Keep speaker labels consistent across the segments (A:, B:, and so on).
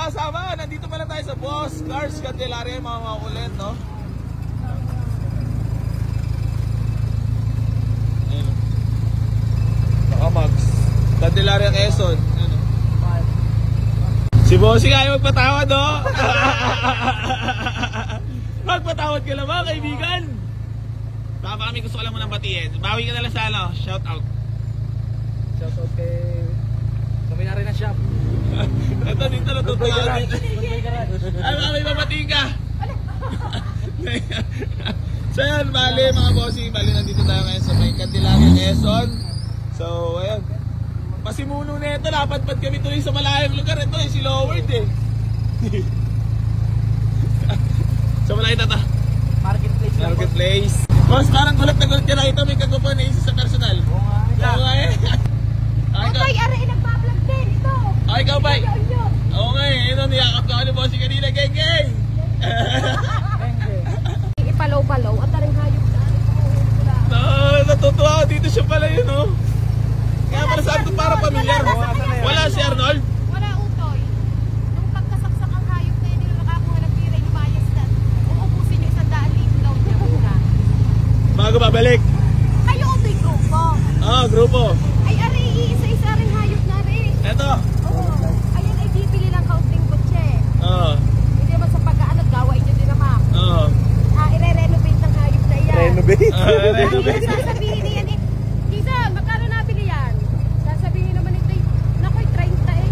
A: magsasama. Nandito pala tayo sa Boss Cars Candelaria, mga makulit, no? Ayun. Nakamags. Candelaria, Quezon. Ayun. Si Bossing ayaw magpatawad, no? Magpatawad ka lang ba, kaibigan? Baka kami gusto ka lang mo ng batiin. Bawi ka na lang sa ano, shout out.
B: Shout out kay may-ari ng shop.
A: Ito dito natutuwa. Ay, baka may babatiin ka. So yan, bali mga bossing, bali nandito tayo ngayon sa may Candelaria, Quezon. So, ayun. Pasimuno na ito, lapad-pad kami tuloy sa malayang lugar. Ito yung si Loward eh. So, malay na ito.
B: Marketplace.
A: Marketplace. Boss, parang gulat na gulat ka na ito. May kagupan na isa sa personal. Oo nga eh.
C: Okay, aray, nagpa-vlog din ito.
A: Okay, ikaw ba? Oo nga eh. Ito, niyakap ka ako ni bossing kanina. Geng-geng!
C: Ipalaw-palaw at aring hayop na.
A: Natutuwa ako dito siya pala yun, oh. Kaya pala sabi ko para pamilyar. Wala si Arnold?
C: Wala, utoy. Nung pagkasaksak ang hayop na yun, nila makakuha ng pira, inubayas na. Uubusin yung 100,000 daw niya muna.
A: Bago babalik?
C: Kayo, utoy, grupo.
A: Grupo.
C: Ay, aray, isa-isa rin hayop na rin.
A: Eto.
C: Oo. Ayan ay bibili lang kaunting kotse. Hindi naman sa pagkaan at gawain nyo din naman. I-re-renovate ng hayop na yan.
B: Renovate?
C: Renovate. Sasabihin niyan eh, Jason, magkano nabili yan? Sasabihin naman ito eh, nakoy 30 eh.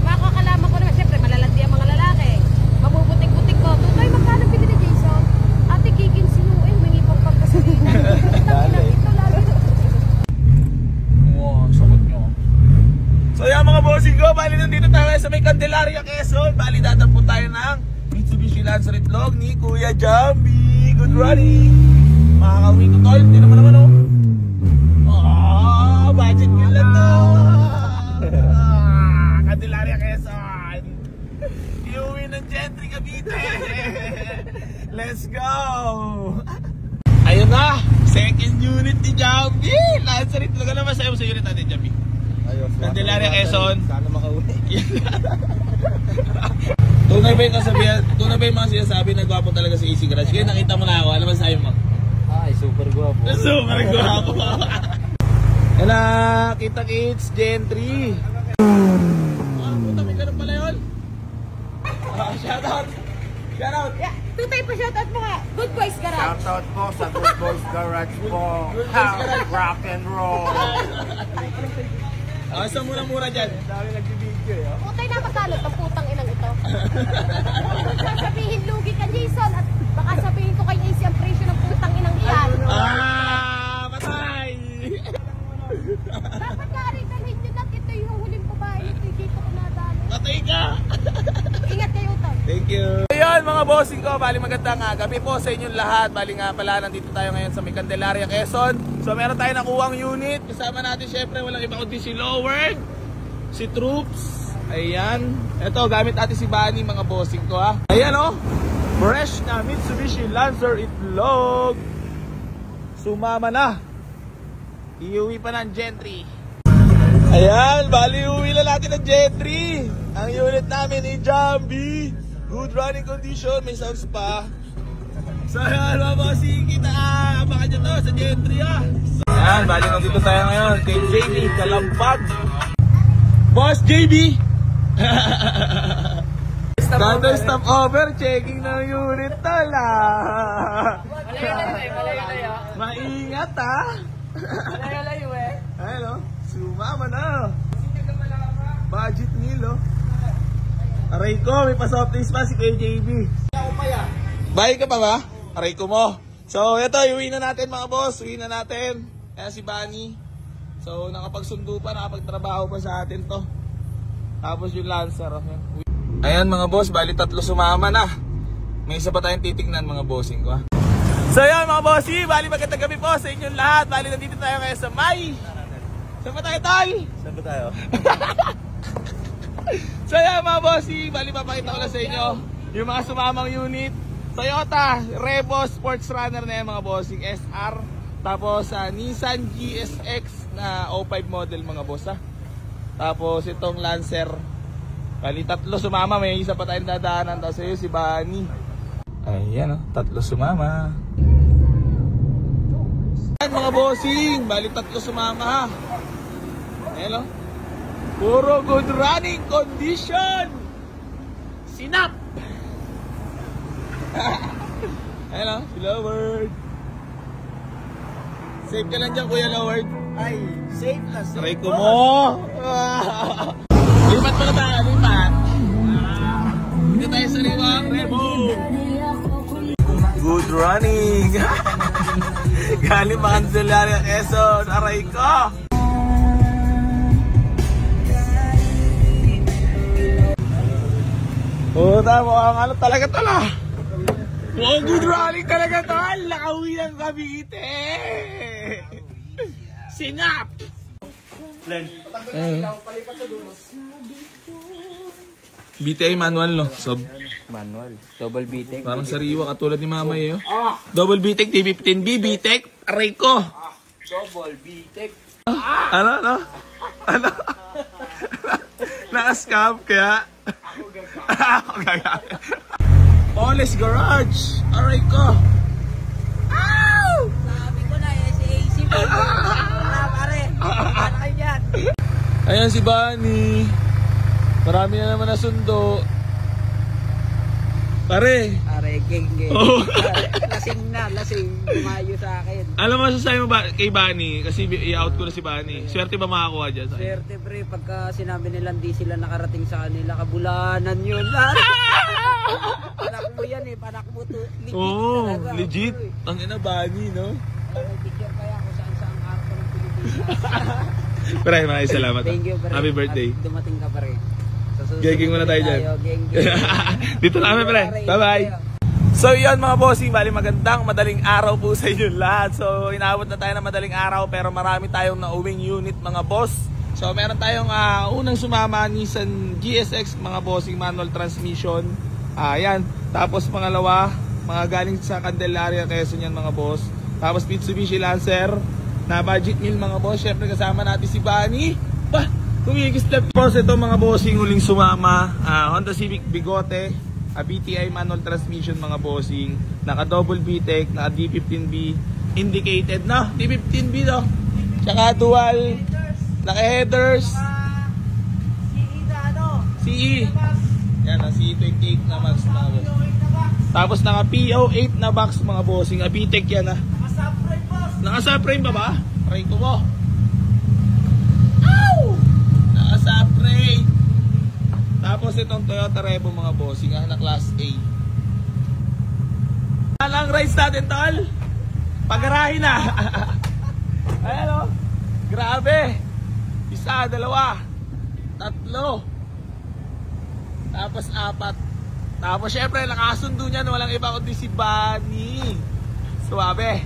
C: Makakalaman ko naman, siyempre malalandi ang mga lalaki. Mabubutik-butik ko. Tutoy, magkano bili ni Jason? Ate, kikins mo eh, humingi pang pagkasalina. Ito lalo.
A: Wow, sakot nyo. So yan mga bossing ko, bali nandito tayo sa may Candelaria, Quezon. Bali dadampo tayo ng Mitsubishi Lancer itlog ni Kuya Jambi. Good running. Makakawin ko tol, hindi naman oh. Budget nyo lang to. Candelaria, Quezon. Iuwi ng Gentry, Cavite. Let's go. Ayun na, second unit ni Jambi. Lancer itlog na masaya mo sa unit natin, Jambi. Candelaria, Quezon.
B: Sana makauwi.
A: Tunay ba yung kasabihan, tunay ba yung mga sinasabi na gwapo talaga si Easy Garage? Kaya nakita mo na ako, alam mo sa'yo mo?
B: Ay, super guwapo.
A: Super gwapo. Yan na, kita kids, Gentry. Puta, may ganun pala yun. Shout out. Shout out.
C: Yeah, Tutay pa shoutout mo nga. Good Boys Garage.
D: Shoutout po sa Good Boys Garage po.
A: Good Boys Garage.
D: Rock and roll.
A: Sa mura-mura dyan.
B: Dami nagbibideo eh.
C: Tutay na masalot ang putang inang ito. Sasabihin lugi ka, Jason. At baka sabihin ko kay AC ang presyo ng putang inang iyan.
A: Patay!
C: Dapat nga rin dalhin nyo na ito yung huling babae. Ito yung dito ko nadalo.
A: Patay ka!
C: Ingat kayo, Utay.
A: Thank you. Ayun mga bossing ko, bali magandang gabi po sa inyong lahat. Bali nga pala, nandito tayo ngayon sa may Candelaria, Quezon. So meron tayo nakuhang unit. Kasama natin syempre, walang iba kundi si Loward, si Troops. Ayan. Ito, gamit natin si Bunny mga bossing ko ha. Ayan oh, fresh na Mitsubishi Lancer itlog. Sumama na. Iuwi pa ng Gentry. Ayan, bali uwi na natin ng Gentry. Ang unit namin ni Jambi. Good running condition, may sounds pa. So ayan mga bossing, kita abangan nyo to sa Gentry Ayan, bali nandito tayo ngayon kay JB Kalampag. Boss JB! Standard stop over, checking ng unit tala.
B: Malayo.
A: Maingat ha.
B: Malayo eh.
A: Ayun o, sumama na. Budget meal o. Aray ko, may pa-soft drinks pa si KJB. Bahay ka pa ba? Aray ko mo. So ito, iuwi na natin mga boss. Iuwi na natin. Ayan si Bunny. So nakapagsundo pa, nakapagtrabaho pa sa atin to. Tapos yung Lancer. Ayan mga boss, bali 3 sumama na. May isa pa tayong titignan mga bossing ko ha. So yan mga bossy, bali magandang gabi po sa inyong lahat. Bali nandito tayo ngayon sa May. Saan ba tayo tol?
B: Saan ba tayo?
A: So yan mga bossy, bali papakita ko lang sa inyo yung mga sumamang unit. Toyota Revo Sports Runner na yan mga bossing, SR. Tapos Nissan GSX na 05 model mga boss ha. Tapos itong Lancer Bali, 3 sumama. May isa pa tayong dadaanan. Tapos yun si Bunny. Ayan, 3 sumama. Ayan mga bossing. Bali, 3 sumama ha. Ayan, puro good running condition. Sinap. Ayan, si Loward. Safe ka lang dyan, Kuya Loward.
B: Ay, safe na safe.
A: Aray ko mo. Lipat pala tayo, lipat. Dito tayo sa liwang Rebo. Good running. Galing pa Candelaria, Quezon. Aray ko. Puta, mukhang ano talaga tala. Mukhang good running talaga tol. Nakauwi ng Cavite. Sinap.
B: Len.
A: BTI manual no?
B: Manual. Double BTEC.
A: Parang sariwa katulad ni Mama eh. Double BTEC, T15B, BTEC, aray ko.
B: Double BTEC.
A: Ano? Na-scam kaya? Ako gagamit. Oles Garage, aray ko. Ow!
C: Sabi ko na, si AC mo. Pare, ano kayo dyan?
A: Ayan si Bunny. Marami na naman nasundo. Pare.
B: Are, geng.
A: Oh.
B: Lasing. Dumayo sa akin.
A: Alam mo sasabi mo ba kay Bunny? Kasi i-out ko na si Bunny. Swerte ba makakuha dyan? Sa
B: Swerte pre, pagka sinabi nila hindi sila nakarating sa kanila, kabulanan yun. Panak mo yan panak mo to. Legit
A: Oo,
B: talaga.
A: legit.
B: Uy,
A: Ang ina Bunny, no?
B: may picture kaya kung saan araw ng Pilipinas.
A: Maraming salamat.
B: Thank you pre.
A: Happy birthday.
B: At dumating ka pre.
A: Genging muna tayo dyan.
B: Geng.
A: Dito na kami pre. Bye-bye. So yun mga bossing, bali magandang madaling araw po sa inyo lahat. So inabot na tayo ng madaling araw pero marami tayong nauwing unit mga boss. So meron tayong unang sumama Nissan GSX mga bossing manual transmission. Ayan. Tapos pangalawa, mga galing sa Candelaria, Quezon yan mga boss. Tapos Mitsubishi Lancer na budget meal mga boss. Syempre kasama natin si Bunny. Kumikislap po sa ito mga bossing huling sumama. Honda Civic Bigote, BTI manual transmission mga bossing. Naka double BTEC, naka D15B indicated na. D15B no. Tsaka dual, naka headers. CE. Yan na CE28 na max mga boss. Tapos naka PO8 na box mga bossing. BTEC yan na. Naka subframe ba ba? Try ko mo. Naka-subframe. Tapos itong Toyota Revo mga bossing na class A. Alang rides natin tol. Pagarahin na. Ayan o. Grabe. 1, 2, 3. Tapos 4. Tapos syempre nakasundo niyan. Walang iba kundi si Bunny. Suwabe.